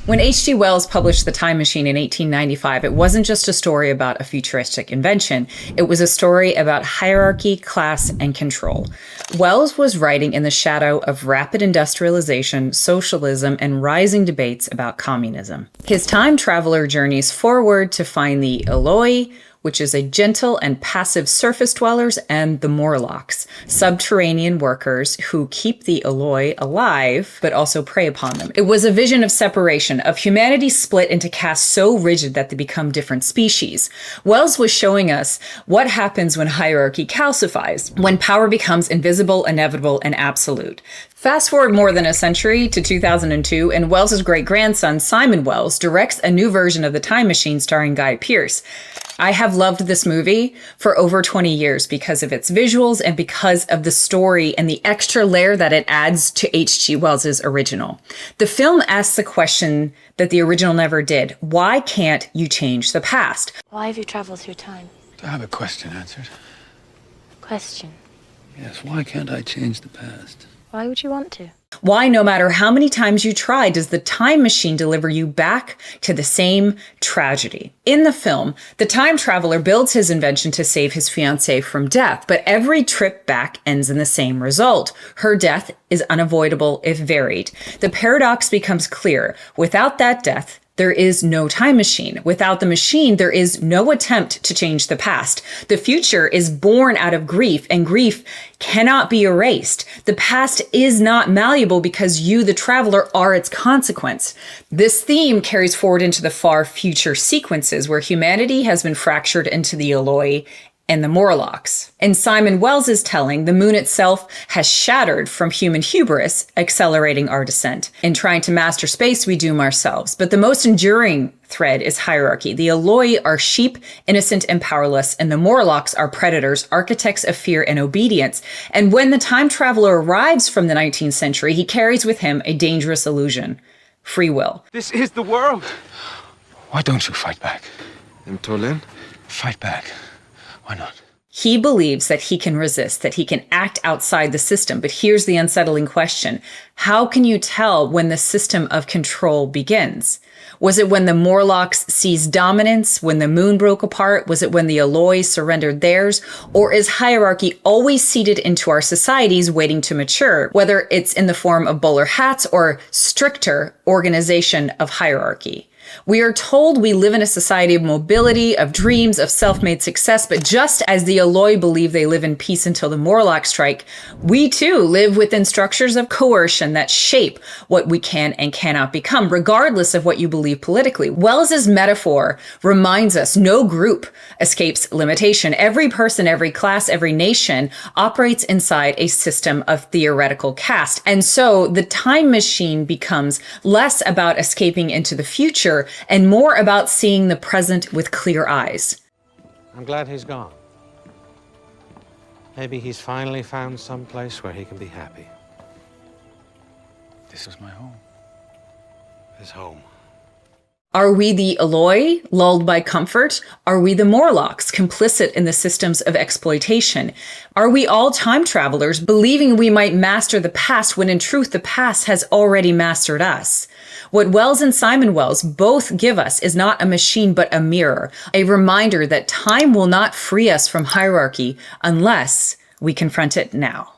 When H.G. Wells published The Time Machine in 1895, it wasn't just a story about a futuristic invention. It was a story about hierarchy, class, and control. Wells was writing in the shadow of rapid industrialization, socialism, and rising debates about communism. His time traveler journeys forward to find the Eloi, which is a gentle and passive surface dwellers, and the Morlocks, subterranean workers who keep the Eloi alive, but also prey upon them. It was a vision of separation, of humanity split into castes so rigid that they become different species. Wells was showing us what happens when hierarchy calcifies, when power becomes invisible, inevitable, and absolute. Fast forward more than a century to 2002, and Wells's great-grandson, Simon Wells, directs a new version of The Time Machine starring Guy Pearce. I have loved this movie for over 20 years because of its visuals and because of the story and the extra layer that it adds to H.G. Wells's original. The film asks a question that the original never did. Why can't you change the past? Why have you traveled through time? To have a question answered. Question. Yes, why can't I change the past? Why would you want to? Why, no matter how many times you try, does the time machine deliver you back to the same tragedy? In the film, the time traveler builds his invention to save his fiancée from death, but every trip back ends in the same result. Her death is unavoidable if varied. The paradox becomes clear. Without that death, there is no time machine. Without the machine, there is no attempt to change the past. The future is born out of grief, and grief cannot be erased. The past is not malleable because you, the traveler, are its consequence. This theme carries forward into the far future sequences where humanity has been fractured into the Eloi and the Morlocks. In Simon Wells's telling, the moon itself has shattered from human hubris, accelerating our descent. In trying to master space, we doom ourselves. But the most enduring thread is hierarchy. The Eloi are sheep, innocent and powerless, and the Morlocks are predators, architects of fear and obedience. And when the time traveler arrives from the 19th century, he carries with him a dangerous illusion: free will. This is the world. Why don't you fight back? Tolen? Fight back. Why not? He believes that he can resist, that he can act outside the system. But here's the unsettling question. How can you tell when the system of control begins? Was it when the Morlocks seized dominance, when the moon broke apart? Was it when the Eloi surrendered theirs? Or is hierarchy always seeded into our societies waiting to mature, whether it's in the form of bowler hats or stricter organization of hierarchy? We are told we live in a society of mobility, of dreams, of self-made success, but just as the Eloi believe they live in peace until the Morlocks strike, we too live within structures of coercion that shape what we can and cannot become, regardless of what you believe politically. Wells's metaphor reminds us no group escapes limitation. Every person, every class, every nation operates inside a system of theoretical caste. And so the time machine becomes less about escaping into the future and more about seeing the present with clear eyes. I'm glad he's gone. Maybe he's finally found some place where he can be happy. This is my home. His home. Are we the Eloi, lulled by comfort? Are we the Morlocks, complicit in the systems of exploitation? Are we all time travelers, believing we might master the past when in truth the past has already mastered us? What Wells and Simon Wells both give us is not a machine but a mirror, a reminder that time will not free us from hierarchy unless we confront it now.